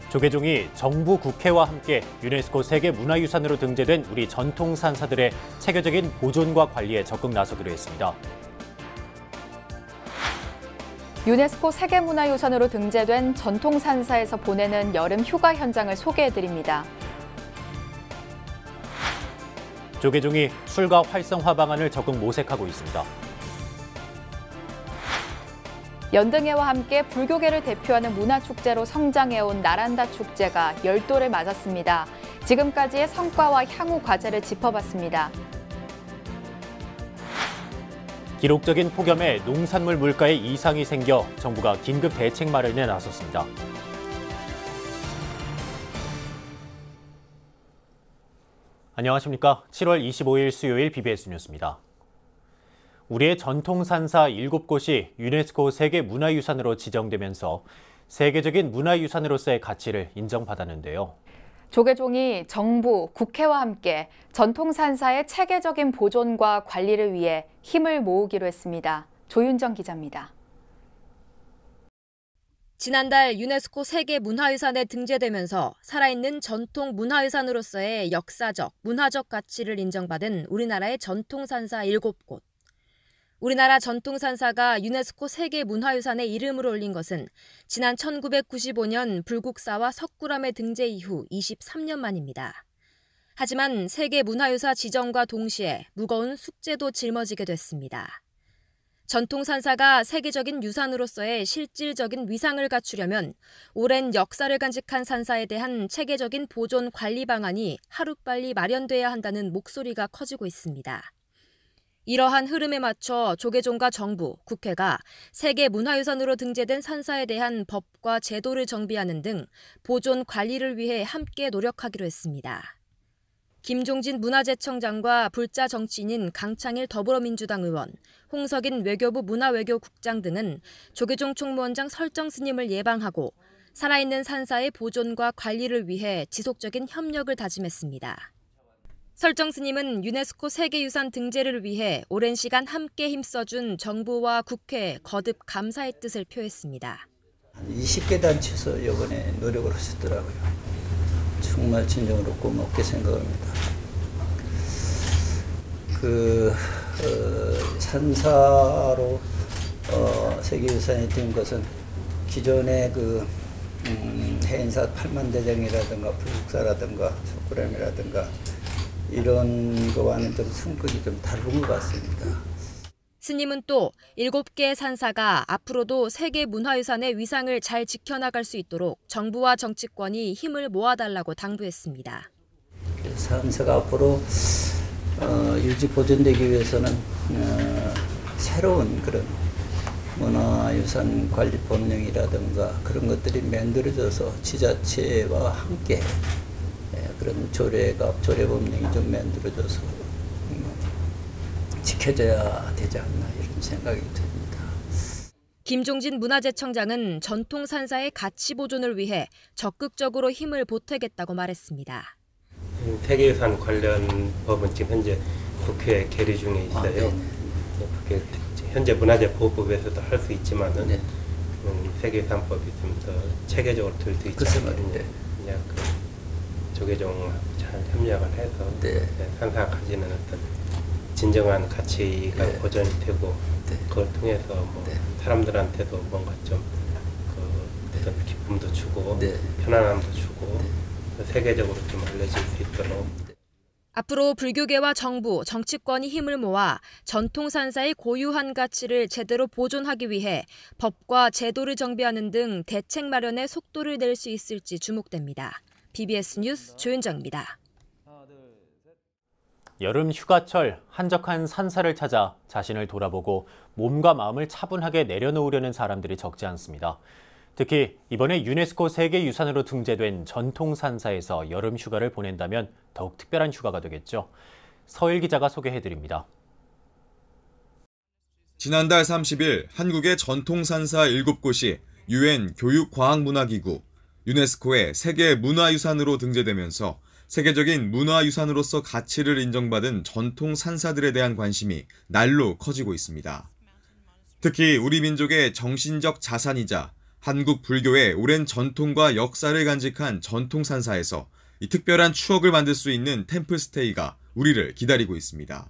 조계종이 정부, 국회와 함께 유네스코 세계문화유산으로 등재된 우리 전통 산사들의 체계적인 보존과 관리에 적극 나서기로 했습니다. 유네스코 세계문화유산으로 등재된 전통 산사에서 보내는 여름 휴가 현장을 소개해드립니다. 조계종이 출가 활성화 방안을 적극 모색하고 있습니다. 연등회와 함께 불교계를 대표하는 문화축제로 성장해온 나란다 축제가 열도를 맞았습니다. 지금까지의 성과와 향후 과제를 짚어봤습니다. 기록적인 폭염에 농산물 물가에 이상이 생겨 정부가 긴급 대책 마련에 나섰습니다. 안녕하십니까. 7월 25일 수요일 BBS 뉴스입니다. 우리의 전통 산사 7곳이 유네스코 세계문화유산으로 지정되면서 세계적인 문화유산으로서의 가치를 인정받았는데요. 조계종이 정부, 국회와 함께 전통 산사의 체계적인 보존과 관리를 위해 힘을 모으기로 했습니다. 조윤정 기자입니다. 지난달 유네스코 세계문화유산에 등재되면서 살아있는 전통 문화유산으로서의 역사적, 문화적 가치를 인정받은 우리나라의 전통 산사 7곳. 우리나라 전통산사가 유네스코 세계문화유산에 이름을 올린 것은 지난 1995년 불국사와 석굴암의 등재 이후 23년 만입니다. 하지만 세계문화유산 지정과 동시에 무거운 숙제도 짊어지게 됐습니다. 전통산사가 세계적인 유산으로서의 실질적인 위상을 갖추려면 오랜 역사를 간직한 산사에 대한 체계적인 보존 관리 방안이 하루빨리 마련돼야 한다는 목소리가 커지고 있습니다. 이러한 흐름에 맞춰 조계종과 정부, 국회가 세계문화유산으로 등재된 산사에 대한 법과 제도를 정비하는 등 보존 관리를 위해 함께 노력하기로 했습니다. 김종진 문화재청장과 불자 정치인인 강창일 더불어민주당 의원, 홍석인 외교부 문화외교국장 등은 조계종 총무원장 설정 스님을 예방하고 살아있는 산사의 보존과 관리를 위해 지속적인 협력을 다짐했습니다. 설정 스님은 유네스코 세계유산 등재를 위해 오랜 시간 함께 힘써준 정부와 국회에 거듭 감사의 뜻을 표했습니다. 20개 단체에서 이번에 노력을 하셨더라고요. 정말 진정으로 고맙게 생각합니다. 산사로 세계유산이 된 것은 기존의 해인사 팔만대장이라든가 불국사라든가 석굴암이라든가 이런 거와는 좀 성격이 좀 다른 것 같습니다. 스님은 또 7개의 산사가 앞으로도 세계문화유산의 위상을 잘 지켜나갈 수 있도록 정부와 정치권이 힘을 모아달라고 당부했습니다. 산사가 앞으로 유지 보존되기 위해서는 새로운 그런 문화유산 관리 법령이라든가 그런 것들이 만들어져서 지자체와 함께 그런 조례법령이 좀 만들어져서 지켜져야 되지 않나 이런 생각이 듭니다. 김종진 문화재청장은 전통산사의 가치 보존을 위해 적극적으로 힘을 보태겠다고 말했습니다. 세계유산 관련 법은 지금 현재 국회에 계류 중에 있어요. 그게 현재 문화재보호법에서도 할 수 있지만은 세계유산법이 좀 더 체계적으로 될 수 있지 않거든요. 조계종하고 잘 협력을 해서 산사가 가지는 어떤 진정한 가치가 보존이 되고 그걸 통해서 사람들한테도 뭔가 좀 어떤 기쁨도 주고 편안함도 주고 세계적으로 좀 알려질 수 있도록. 앞으로 불교계와 정부, 정치권이 힘을 모아 전통산사의 고유한 가치를 제대로 보존하기 위해 법과 제도를 정비하는 등 대책 마련에 속도를 낼 수 있을지 주목됩니다. BBS 뉴스 조윤정입니다. 여름 휴가철 한적한 산사를 찾아 자신을 돌아보고 몸과 마음을 차분하게 내려놓으려는 사람들이 적지 않습니다. 특히 이번에 유네스코 세계유산으로 등재된 전통산사에서 여름 휴가를 보낸다면 더욱 특별한 휴가가 되겠죠. 서일 기자가 소개해드립니다. 지난달 30일 한국의 전통산사 7곳이 UN 교육과학문화기구, 유네스코의 세계문화유산으로 등재되면서 세계적인 문화유산으로서 가치를 인정받은 전통 산사들에 대한 관심이 날로 커지고 있습니다. 특히 우리 민족의 정신적 자산이자 한국 불교의 오랜 전통과 역사를 간직한 전통산사에서 이 특별한 추억을 만들 수 있는 템플스테이가 우리를 기다리고 있습니다.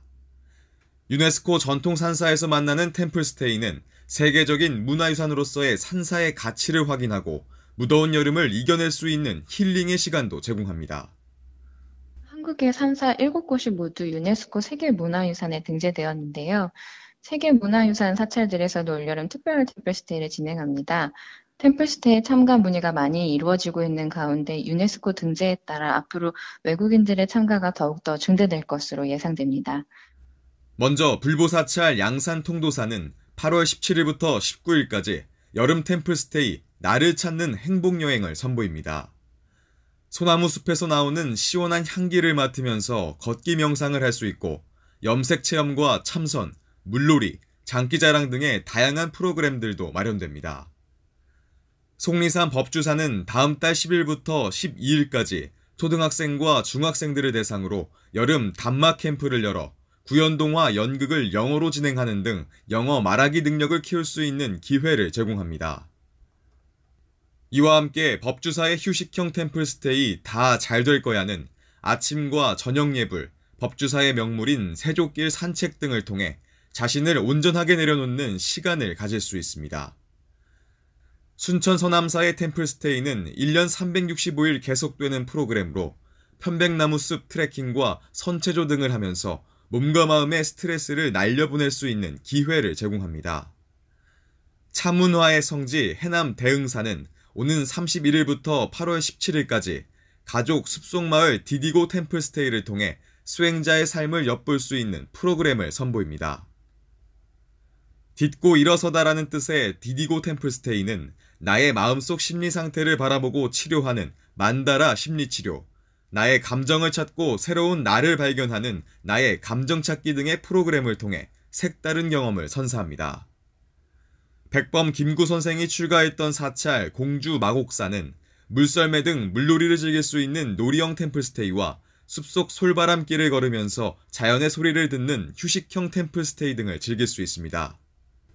유네스코 전통산사에서 만나는 템플스테이는 세계적인 문화유산으로서의 산사의 가치를 확인하고 무더운 여름을 이겨낼 수 있는 힐링의 시간도 제공합니다. 한국의 산사 7곳이 모두 유네스코 세계문화유산에 등재되었는데요. 세계문화유산 사찰들에서도 올여름 특별 템플스테이를 진행합니다. 템플스테이 참가 문의가 많이 이루어지고 있는 가운데 유네스코 등재에 따라 앞으로 외국인들의 참가가 더욱더 증대될 것으로 예상됩니다. 먼저 불보사찰 양산통도사는 8월 17일부터 19일까지 여름 템플스테이 나를 찾는 행복여행을 선보입니다. 소나무 숲에서 나오는 시원한 향기를 맡으면서 걷기 명상을 할 수 있고 염색 체험과 참선, 물놀이, 장기자랑 등의 다양한 프로그램들도 마련됩니다. 속리산 법주사는 다음 달 10일부터 12일까지 초등학생과 중학생들을 대상으로 여름 단막 캠프를 열어 구연동화 연극을 영어로 진행하는 등 영어 말하기 능력을 키울 수 있는 기회를 제공합니다. 이와 함께 법주사의 휴식형 템플스테이 다 잘 될 거야는 아침과 저녁 예불, 법주사의 명물인 세족길 산책 등을 통해 자신을 온전하게 내려놓는 시간을 가질 수 있습니다. 순천 서남사의 템플스테이는 1년 365일 계속되는 프로그램으로 편백나무 숲 트레킹과 선체조 등을 하면서 몸과 마음의 스트레스를 날려보낼 수 있는 기회를 제공합니다. 차문화의 성지 해남 대흥사는 오는 31일부터 8월 17일까지 가족 숲속마을 디디고 템플스테이를 통해 수행자의 삶을 엿볼 수 있는 프로그램을 선보입니다. 딛고 일어서다라는 뜻의 디디고 템플스테이는 나의 마음속 심리 상태를 바라보고 치료하는 만다라 심리치료, 나의 감정을 찾고 새로운 나를 발견하는 나의 감정찾기 등의 프로그램을 통해 색다른 경험을 선사합니다. 백범 김구 선생이 출가했던 사찰 공주 마곡사는 물썰매 등 물놀이를 즐길 수 있는 놀이형 템플스테이와 숲속 솔바람길을 걸으면서 자연의 소리를 듣는 휴식형 템플스테이 등을 즐길 수 있습니다.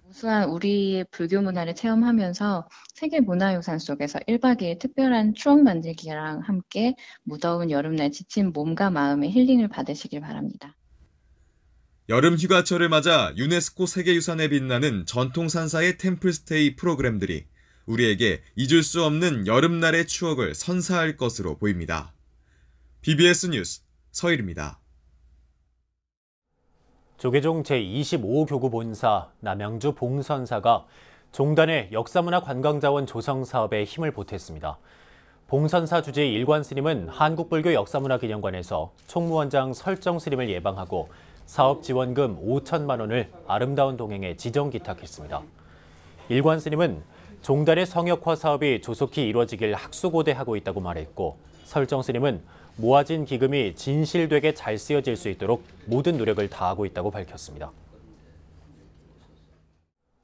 우수한 우리의 불교 문화를 체험하면서 세계문화유산 속에서 1박 2일 특별한 추억 만들기랑 함께 무더운 여름날 지친 몸과 마음의 힐링을 받으시길 바랍니다. 여름 휴가철을 맞아 유네스코 세계유산에 빛나는 전통산사의 템플스테이 프로그램들이 우리에게 잊을 수 없는 여름날의 추억을 선사할 것으로 보입니다. BBS 뉴스 서일입니다. 조계종 제25교구 본사 남양주 봉선사가 종단의 역사문화 관광자원 조성 사업에 힘을 보탰습니다. 봉선사 주재 일관 스님은 한국불교 역사문화기념관에서 총무원장 설정 스님을 예방하고 사업 지원금 5천만 원을 아름다운 동행에 지정 기탁했습니다. 일관 스님은 종단의 성역화 사업이 조속히 이루어지길 학수고대하고 있다고 말했고, 설정 스님은 모아진 기금이 진실되게 잘 쓰여질 수 있도록 모든 노력을 다하고 있다고 밝혔습니다.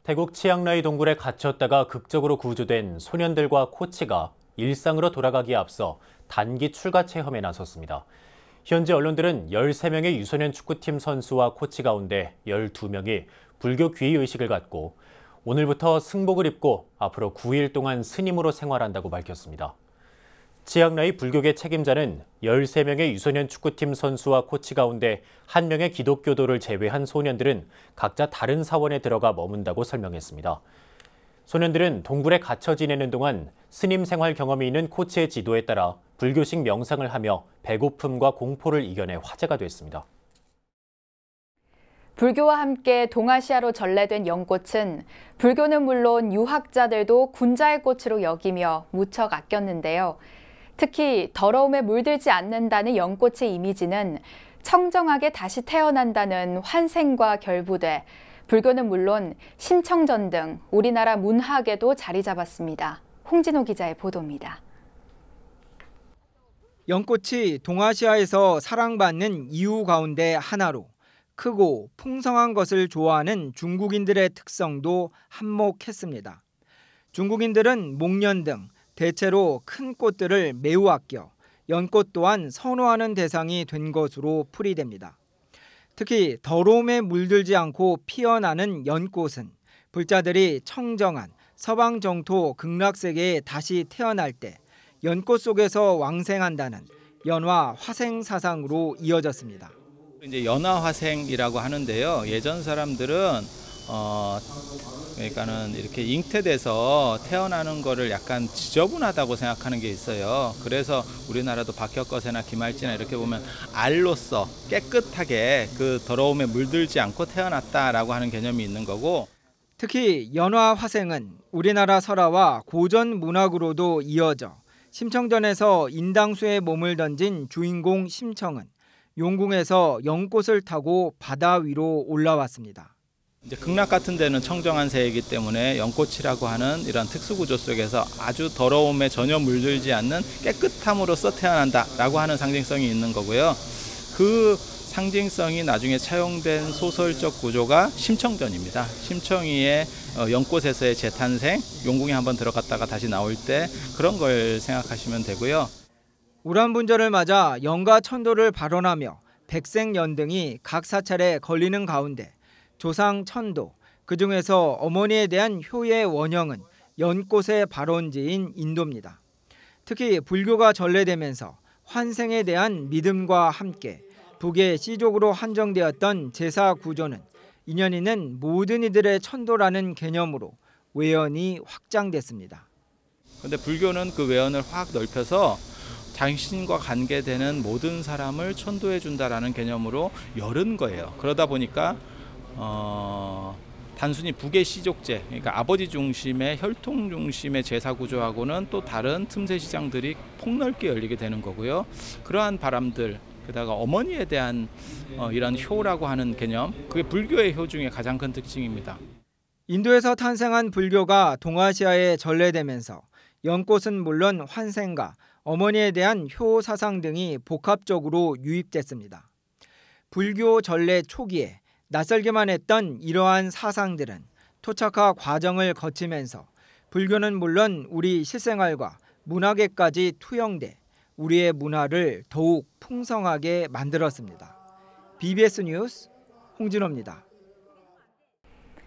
태국 치앙라이 동굴에 갇혔다가 극적으로 구조된 소년들과 코치가 일상으로 돌아가기에 앞서 단기 출가 체험에 나섰습니다. 현재 언론들은 13명의 유소년 축구팀 선수와 코치 가운데 12명이 불교 귀의식을 갖고 오늘부터 승복을 입고 앞으로 9일 동안 스님으로 생활한다고 밝혔습니다. 치앙라이 불교계 책임자는 13명의 유소년 축구팀 선수와 코치 가운데 1명의 기독교도를 제외한 소년들은 각자 다른 사원에 들어가 머문다고 설명했습니다. 소년들은 동굴에 갇혀 지내는 동안 스님 생활 경험이 있는 코치의 지도에 따라 불교식 명상을 하며 배고픔과 공포를 이겨내 화제가 됐습니다. 불교와 함께 동아시아로 전래된 연꽃은 불교는 물론 유학자들도 군자의 꽃으로 여기며 무척 아꼈는데요. 특히 더러움에 물들지 않는다는 연꽃의 이미지는 청정하게 다시 태어난다는 환생과 결부돼 불교는 물론 심청전 등 우리나라 문학에도 자리 잡았습니다. 홍진호 기자의 보도입니다. 연꽃이 동아시아에서 사랑받는 이유 가운데 하나로 크고 풍성한 것을 좋아하는 중국인들의 특성도 한몫했습니다. 중국인들은 목련 등 대체로 큰 꽃들을 매우 아껴 연꽃 또한 선호하는 대상이 된 것으로 풀이됩니다. 특히 더러움에 물들지 않고 피어나는 연꽃은 불자들이 청정한 서방 정토 극락세계에 다시 태어날 때 연꽃 속에서 왕생한다는 연화 화생 사상으로 이어졌습니다. 이제 연화 화생이라고 하는데요. 예전 사람들은 그러니까는 이렇게 잉태돼서 태어나는 거를 약간 지저분하다고 생각하는 게 있어요. 그래서 우리나라도 박혁거세나 김할지나 이렇게 보면 알로서 깨끗하게 그 더러움에 물들지 않고 태어났다라고 하는 개념이 있는 거고, 특히 연화 화생은 우리나라 설화와 고전 문학으로도 이어져 심청전에서 인당수에 몸을 던진 주인공 심청은 용궁에서 연꽃을 타고 바다 위로 올라왔습니다. 이제 극락 같은 데는 청정한 새이기 때문에 연꽃이라고 하는 이런 특수 구조 속에서 아주 더러움에 전혀 물들지 않는 깨끗함으로써 태어난다라고 하는 상징성이 있는 거고요. 그 상징성이 나중에 차용된 소설적 구조가 심청전입니다. 심청이의 연꽃에서의 재탄생, 용궁에 한번 들어갔다가 다시 나올 때 그런 걸 생각하시면 되고요. 우란분절을 맞아 연가 천도를 발언하며 백생연등이 각 사찰에 걸리는 가운데 조상 천도, 그중에서 어머니에 대한 효의 원형은 연꽃의 발원지인 인도입니다. 특히 불교가 전래되면서 환생에 대한 믿음과 함께 북의 시족으로 한정되었던 제사 구조는 인연 있는 모든 이들의 천도라는 개념으로 외연이 확장됐습니다. 그런데 불교는 그 외연을 확 넓혀서 당신과 관계되는 모든 사람을 천도해 준다라는 개념으로 열은 거예요. 그러다 보니까 단순히 북의 시족제, 그러니까 아버지 중심의 혈통 중심의 제사 구조하고는 또 다른 틈새 시장들이 폭넓게 열리게 되는 거고요. 그러한 바람들, 게다가 어머니에 대한 이런 효라고 하는 개념, 그게 불교의 효 중에 가장 큰 특징입니다. 인도에서 탄생한 불교가 동아시아에 전래되면서 연꽃은 물론 환생과 어머니에 대한 효 사상 등이 복합적으로 유입됐습니다. 불교 전래 초기에 낯설기만 했던 이러한 사상들은 토착화 과정을 거치면서 불교는 물론 우리 실생활과 문학에까지 투영돼 우리의 문화를 더욱 풍성하게 만들었습니다. BBS 뉴스 홍진호입니다.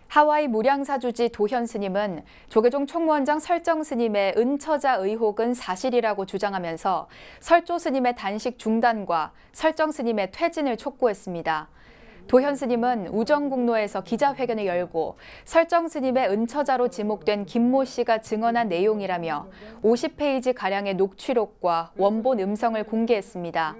하와이 무량사주지 도현 스님은 조계종 총무원장 설정 스님의 은처자 의혹은 사실이라고 주장하면서 설조 스님의 단식 중단과 설정 스님의 퇴진을 촉구했습니다. 도현 스님은 우정국로에서 기자회견을 열고 설정 스님의 은처자로 지목된 김모 씨가 증언한 내용이라며 50페이지가량의 녹취록과 원본 음성을 공개했습니다.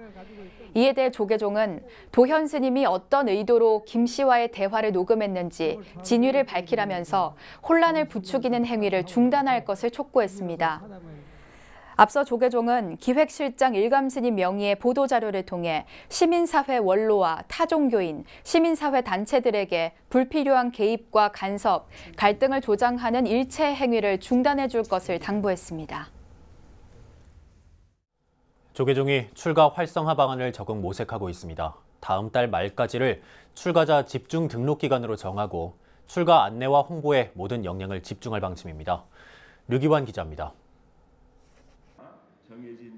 이에 대해 조계종은 도현 스님이 어떤 의도로 김 씨와의 대화를 녹음했는지 진위를 밝히라면서 혼란을 부추기는 행위를 중단할 것을 촉구했습니다. 앞서 조계종은 기획실장 일감스님 명의의 보도자료를 통해 시민사회 원로와 타종교인, 시민사회 단체들에게 불필요한 개입과 간섭, 갈등을 조장하는 일체 행위를 중단해 줄 것을 당부했습니다. 조계종이 출가 활성화 방안을 적극 모색하고 있습니다. 다음 달 말까지를 출가자 집중 등록 기간으로 정하고 출가 안내와 홍보에 모든 역량을 집중할 방침입니다. 류기환 기자입니다.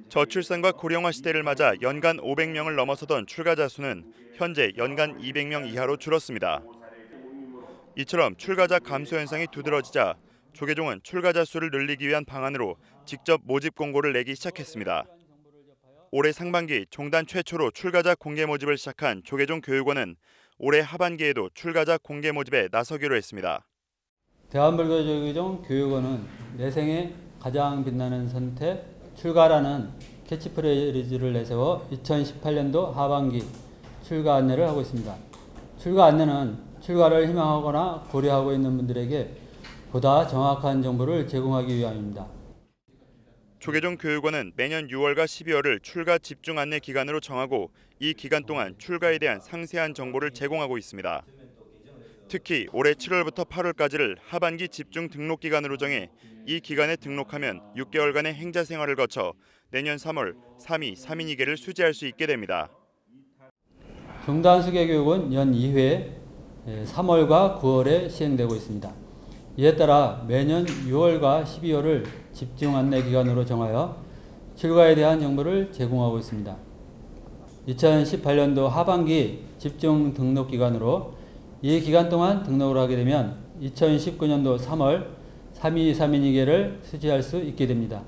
저출산과 고령화 시대를 맞아 연간 500명을 넘어서던 출가자 수는 현재 연간 200명 이하로 줄었습니다. 이처럼 출가자 감소 현상이 두드러지자 조계종은 출가자 수를 늘리기 위한 방안으로 직접 모집 공고를 내기 시작했습니다. 올해 상반기 종단 최초로 출가자 공개 모집을 시작한 조계종 교육원은 올해 하반기에도 출가자 공개 모집에 나서기로 했습니다. 대한불교조계종 교육원은 내 생에 가장 빛나는 선택 출가라는 캐치프레이즈를 내세워 2018년도 하반기 출가 안내를 하고 있습니다. 출가 안내는 출가를 희망하거나 고려하고 있는 분들에게 보다 정확한 정보를 제공하기 위함입니다. 조계종 교육원은 매년 6월과 12월을 출가 집중 안내 기간으로 정하고 이 기간 동안 출가에 대한 상세한 정보를 제공하고 있습니다. 특히 올해 7월부터 8월까지를 하반기 집중 등록 기간으로 정해 이 기간에 등록하면 6개월간의 행자 생활을 거쳐 내년 3월 3위 3인위계를 수재할 수 있게 됩니다. 종단 수계교육은 연 2회 3월과 9월에 시행되고 있습니다. 이에 따라 매년 6월과 12월을 집중 안내 기간으로 정하여 출가에 대한 정보를 제공하고 있습니다. 2018년도 하반기 집중 등록 기간으로 이 기간 동안 등록을 하게 되면 2019년도 3월 3.2.3.2계를 수지할 수 있게 됩니다.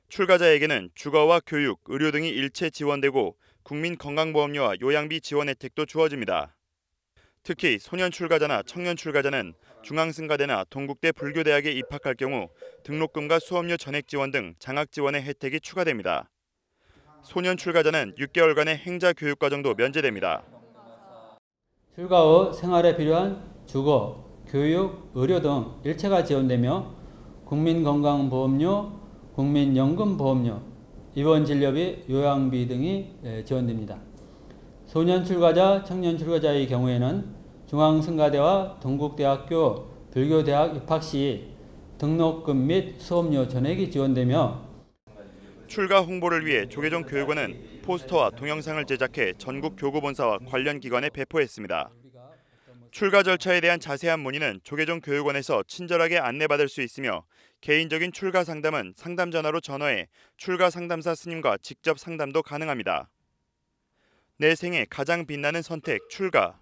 출가자에게는 주거와 교육, 의료 등이 일체 지원되고 국민건강보험료와 요양비 지원 혜택도 주어집니다. 특히 소년 출가자나 청년 출가자는 중앙승가대나 동국대 불교대학에 입학할 경우 등록금과 수업료 전액 지원 등 장학 지원의 혜택이 추가됩니다. 소년 출가자는 6개월간의 행자 교육과정도 면제됩니다. 출가 후 생활에 필요한 주거, 교육, 의료 등 일체가 지원되며 국민건강보험료, 국민연금보험료, 입원진료비, 요양비 등이 지원됩니다. 소년 출가자, 청년 출가자의 경우에는 중앙승가대와 동국대학교 불교대학 입학 시 등록금 및 수업료 전액이 지원되며 출가 홍보를 위해 조계종 교육원은 포스터와 동영상을 제작해 전국 교구본사와 관련 기관에 배포했습니다. 출가 절차에 대한 자세한 문의는 조계종 교육원에서 친절하게 안내받을 수 있으며 개인적인 출가 상담은 상담 전화로 전화해 출가 상담사 스님과 직접 상담도 가능합니다. 내 생에 가장 빛나는 선택, 출가.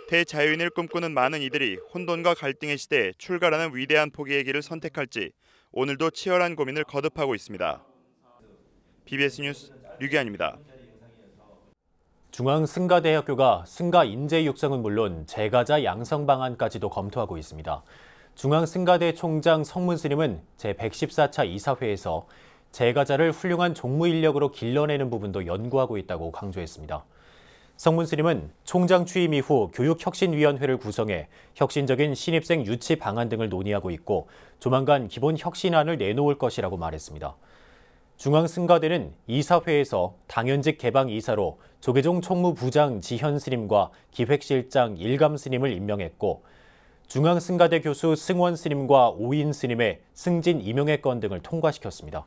대자유인을 꿈꾸는 많은 이들이 혼돈과 갈등의 시대에 출가라는 위대한 포기의 길을 선택할지 오늘도 치열한 고민을 거듭하고 있습니다. BBS 뉴스 류기환입니다. 중앙승가대학교가 승가 인재 육성은 물론 재가자 양성 방안까지도 검토하고 있습니다. 중앙승가대 총장 성문 스님은 제114차 이사회에서 재가자를 훌륭한 종무 인력으로 길러내는 부분도 연구하고 있다고 강조했습니다. 성문 스님은 총장 취임 이후 교육혁신위원회를 구성해 혁신적인 신입생 유치 방안 등을 논의하고 있고 조만간 기본 혁신안을 내놓을 것이라고 말했습니다. 중앙승가대는 이사회에서 당연직 개방 이사로 조계종 총무부장 지현 스님과 기획실장 일감 스님을 임명했고 중앙승가대 교수 승원 스님과 오인 스님의 승진 임용의 건 등을 통과시켰습니다.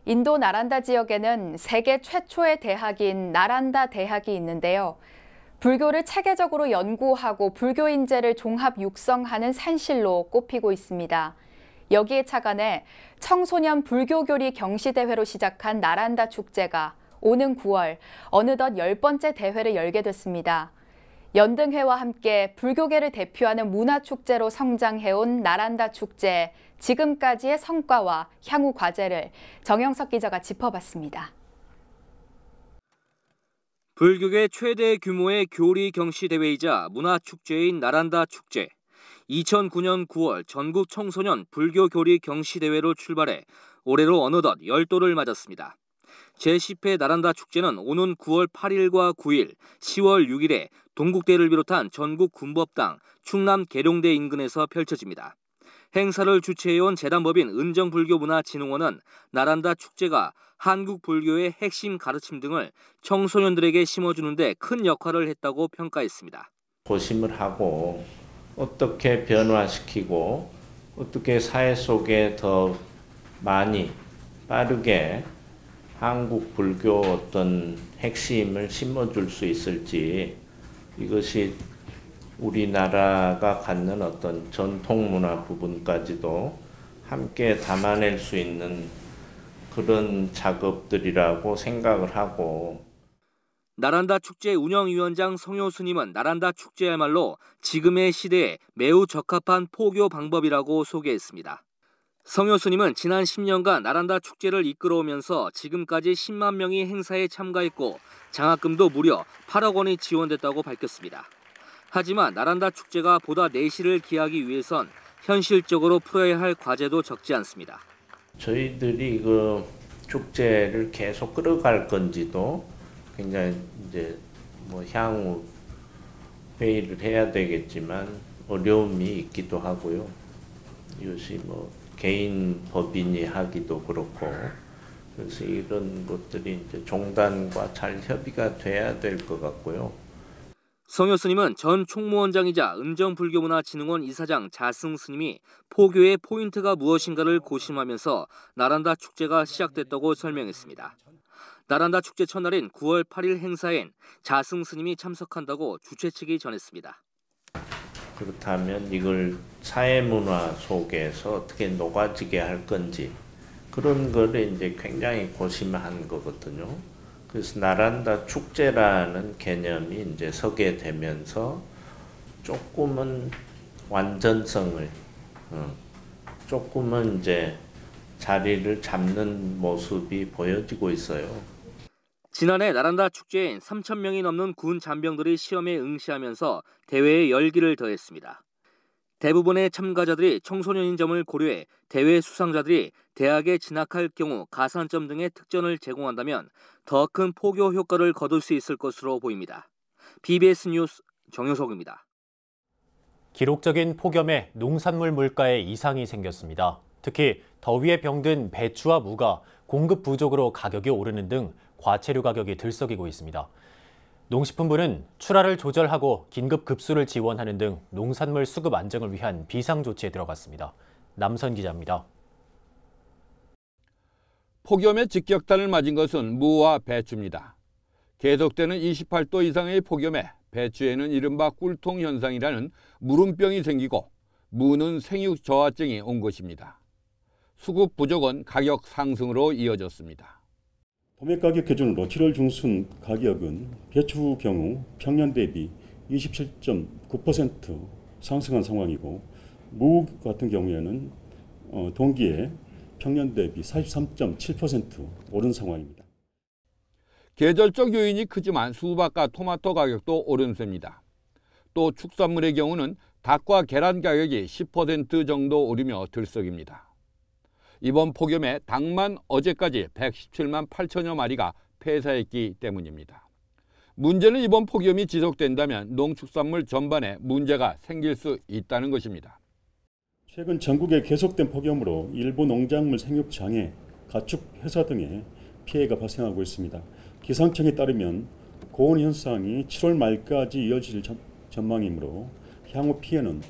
인도 나란다 지역에는 세계 최초의 대학인 나란다 대학이 있는데요. 불교를 체계적으로 연구하고 불교 인재를 종합 육성하는 산실로 꼽히고 있습니다. 여기에 착안해 청소년 불교교리 경시대회로 시작한 나란다 축제가 오는 9월 어느덧 10번째 대회를 열게 됐습니다. 연등회와 함께 불교계를 대표하는 문화축제로 성장해온 나란다 축제, 지금까지의 성과와 향후 과제를 정영석 기자가 짚어봤습니다. 불교계 최대 규모의 교리 경시대회이자 문화축제인 나란다 축제. 2009년 9월 전국 청소년 불교 교리 경시대회로 출발해 올해로 어느덧 열도를 맞았습니다. 제10회 나란다 축제는 오는 9월 8일과 9일, 10월 6일에 동국대를 비롯한 전국 군법당, 충남 계룡대 인근에서 펼쳐집니다. 행사를 주최해온 재단법인 은정불교문화진흥원은 나란다 축제가 한국 불교의 핵심 가르침 등을 청소년들에게 심어주는 데 큰 역할을 했다고 평가했습니다. 고심을 하고 어떻게 변화시키고 어떻게 사회 속에 더 많이 빠르게 한국 불교 어떤 핵심을 심어줄 수 있을지, 이것이 우리나라가 갖는 어떤 전통문화 부분까지도 함께 담아낼 수 있는 그런 작업들이라고 생각을 하고. 나란다 축제 운영위원장 성효 스님은 나란다 축제야말로 지금의 시대에 매우 적합한 포교 방법이라고 소개했습니다. 성효 스님은 지난 10년간 나란다 축제를 이끌어오면서 지금까지 10만 명이 행사에 참가했고 장학금도 무려 8억 원이 지원됐다고 밝혔습니다. 하지만 나란다 축제가 보다 내실을 기하기 위해선 현실적으로 풀어야 할 과제도 적지 않습니다. 저희들이 그 축제를 계속 끌어갈 건지도 굉장히 이제 향후 회의를 해야 되겠지만 어려움이 있기도 하고요. 이것이 개인 법인이 하기도 그렇고, 그래서 이런 것들이 이제 종단과 잘 협의가 돼야 될 것 같고요. 성효 스님은 전 총무원장이자 은정불교문화진흥원 이사장 자승 스님이 포교의 포인트가 무엇인가를 고심하면서 나란다 축제가 시작됐다고 설명했습니다. 나란다 축제 첫날인 9월 8일 행사엔 자승 스님이 참석한다고 주최 측이 전했습니다. 그렇다면 이걸 사회문화 속에서 어떻게 녹아지게 할 건지, 그런 거를 이제 굉장히 고심한 거거든요. 그래서 나란다 축제라는 개념이 이제 서게 되면서 조금은 완전성을 조금은 이제 자리를 잡는 모습이 보여지고 있어요. 지난해 나란다 축제엔 3,000명이 넘는 군 잔병들이 시험에 응시하면서 대회에 열기를 더했습니다. 대부분의 참가자들이 청소년인 점을 고려해 대회 수상자들이 대학에 진학할 경우 가산점 등의 특전을 제공한다면 더 큰 포교 효과를 거둘 수 있을 것으로 보입니다. BBS 뉴스 정효석입니다. 기록적인 폭염에 농산물 물가에 이상이 생겼습니다. 특히 더위에 병든 배추와 무가 공급 부족으로 가격이 오르는 등 과체류 가격이 들썩이고 있습니다. 농식품부는 출하를 조절하고 긴급 급수를 지원하는 등 농산물 수급 안정을 위한 비상조치에 들어갔습니다. 남선 기자입니다. 폭염의 직격탄을 맞은 것은 무와 배추입니다. 계속되는 28도 이상의 폭염에 배추에는 이른바 꿀통 현상이라는 무름병이 생기고 무는 생육 저하증이 온 것입니다. 수급 부족은 가격 상승으로 이어졌습니다. 도매 가격 기준으로 7월 중순 가격은 배추 경우 평년 대비 27.9% 상승한 상황이고 무 같은 경우에는 동기에 평년 대비 43.7% 오른 상황입니다. 계절적 요인이 크지만 수박과 토마토 가격도 오름세입니다. 또 축산물의 경우는 닭과 계란 가격이 10% 정도 오르며 들썩입니다. 이번 폭염에 닭만 어제까지 117만 8천여 마리가 폐사했기 때문입니다. 문제는 이번 폭염이 지속된다면 농축산물 전반에 문제가 생길 수 있다는 것입니다. 최근 전국에 계속된 폭염으로 일부 농작물 생육 장애, 가축 회사 등의 피해가 발생하고 있습니다. 기상청에 따르면 고온 현상이 7월 말까지 이어질 전망이므로 향후 피해는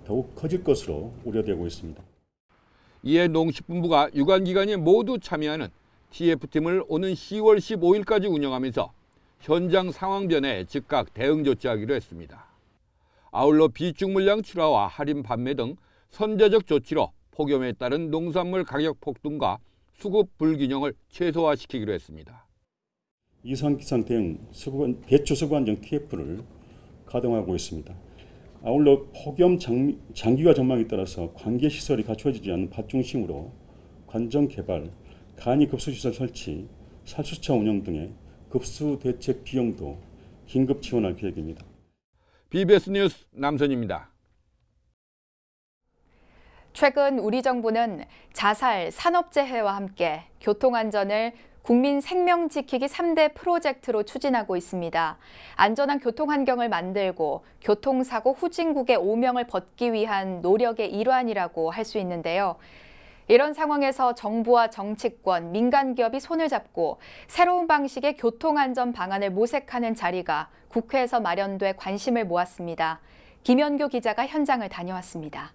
더욱 커질 것으로 우려되고 있습니다. 이에 농식품부가 유관기관이 모두 참여하는 TF팀을 오는 10월 15일까지 운영하면서 현장 상황 변화에 즉각 대응 조치하기로 했습니다. 아울러 비축 물량 출하와 할인 판매 등 선제적 조치로 폭염에 따른 농산물 가격 폭등과 수급 불균형을 최소화시키기로 했습니다. 이상기상 대응 배추 수급 안정 TF를 가동하고 있습니다. 아울러 폭염 장기화 전망에 따라서 관계시설이 갖춰지지 않는 밭 중심으로 관정 개발, 간이 급수시설 설치, 살수차 운영 등의 급수 대책 비용도 긴급 지원할 계획입니다. BBS 뉴스 남선입니다. 최근 우리 정부는 자살, 산업재해와 함께 교통안전을 국민 생명 지키기 3대 프로젝트로 추진하고 있습니다. 안전한 교통환경을 만들고 교통사고 후진국의 오명을 벗기 위한 노력의 일환이라고 할 수 있는데요. 이런 상황에서 정부와 정치권, 민간기업이 손을 잡고 새로운 방식의 교통안전 방안을 모색하는 자리가 국회에서 마련돼 관심을 모았습니다. 김연교 기자가 현장을 다녀왔습니다.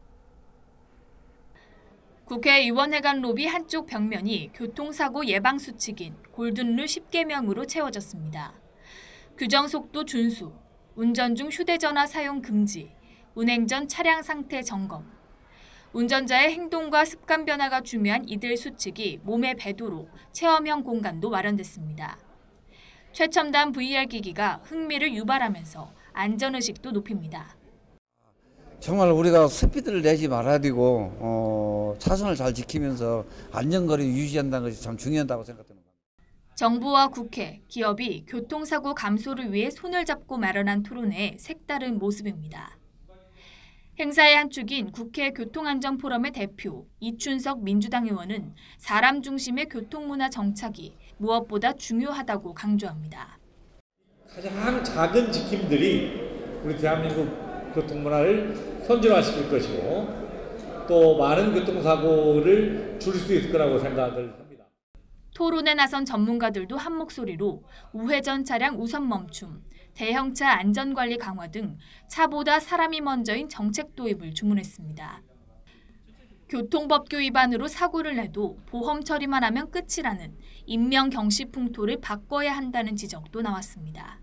국회의원회관 로비 한쪽 벽면이 교통사고 예방 수칙인 골든룰 10개명으로 채워졌습니다. 규정속도 준수, 운전 중 휴대전화 사용 금지, 운행 전 차량 상태 점검, 운전자의 행동과 습관 변화가 중요한 이들 수칙이 몸의 배도로 체험형 공간도 마련됐습니다. 최첨단 VR 기기가 흥미를 유발하면서 안전의식도 높입니다. 정말 우리가 스피드를 내지 말아야 되고 차선을 잘 지키면서 안전거리를 유지한다는 것이 참 중요하다고 생각합니다. 정부와 국회, 기업이 교통사고 감소를 위해 손을 잡고 마련한 토론회의 색다른 모습입니다. 행사의 한 축인 국회 교통안전포럼의 대표 이춘석 민주당 의원은 사람 중심의 교통문화 정착이 무엇보다 중요하다고 강조합니다. 가장 작은 지킴들이 우리 대한민국 교통문화를 선진화시킬 것이고 또 많은 교통사고를 줄일 수 있을 거라고 생각을 합니다. 토론에 나선 전문가들도 한 목소리로 우회전 차량 우선 멈춤, 대형차 안전관리 강화 등 차보다 사람이 먼저인 정책 도입을 주문했습니다. 교통법규 위반으로 사고를 내도 보험 처리만 하면 끝이라는 인명 경시 풍토를 바꿔야 한다는 지적도 나왔습니다.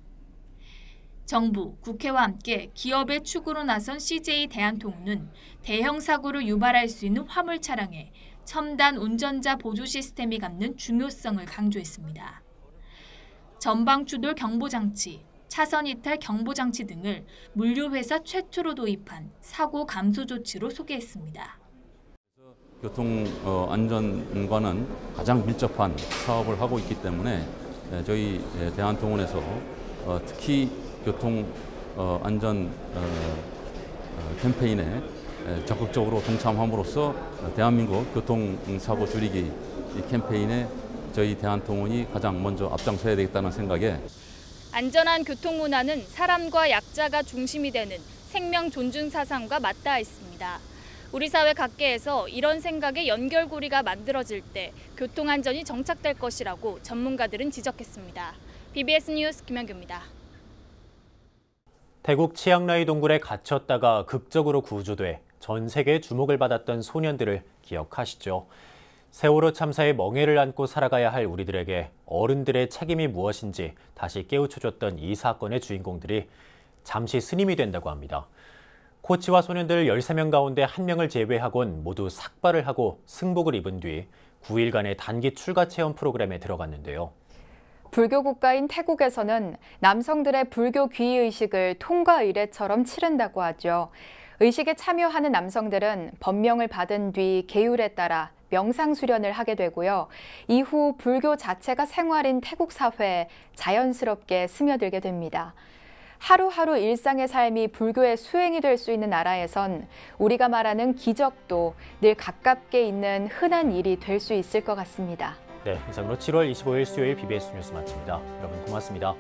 정부, 국회와 함께 기업의 축으로 나선 CJ 대한통운은 대형 사고를 유발할 수 있는 화물 차량에 첨단 운전자 보조 시스템이 갖는 중요성을 강조했습니다. 전방 추돌 경보 장치, 차선 이탈 경보장치 등을 물류회사 최초로 도입한 사고 감소 조치로 소개했습니다. 교통 안전과는 가장 밀접한 사업을 하고 있기 때문에 저희 대한통운에서 특히 교통 안전 캠페인에 적극적으로 동참함으로써 대한민국 교통사고 줄이기 캠페인에 저희 대한통운이 가장 먼저 앞장서야 되겠다는 생각에 안전한 교통문화는 사람과 약자가 중심이 되는 생명 존중 사상과 맞닿아 있습니다. 우리 사회 각계에서 이런 생각의 연결고리가 만들어질 때 교통안전이 정착될 것이라고 전문가들은 지적했습니다. BBS 뉴스 김현규입니다. 태국 치앙라이 동굴에 갇혔다가 극적으로 구조돼 전 세계의 주목을 받았던 소년들을 기억하시죠? 세월호 참사의 멍해를 안고 살아가야 할 우리들에게 어른들의 책임이 무엇인지 다시 깨우쳐줬던 이 사건의 주인공들이 잠시 스님이 된다고 합니다. 코치와 소년들 13명 가운데 1명을 제외하곤 모두 삭발을 하고 승복을 입은 뒤 9일간의 단기 출가 체험 프로그램에 들어갔는데요. 불교 국가인 태국에서는 남성들의 불교 귀의식을 통과 의례처럼 치른다고 하죠. 의식에 참여하는 남성들은 법명을 받은 뒤 계율에 따라 명상 수련을 하게 되고요. 이후 불교 자체가 생활인 태국 사회에 자연스럽게 스며들게 됩니다. 하루하루 일상의 삶이 불교의 수행이 될 수 있는 나라에선 우리가 말하는 기적도 늘 가깝게 있는 흔한 일이 될 수 있을 것 같습니다. 네, 이상으로 7월 25일 수요일 BBS 뉴스 마칩니다. 여러분 고맙습니다.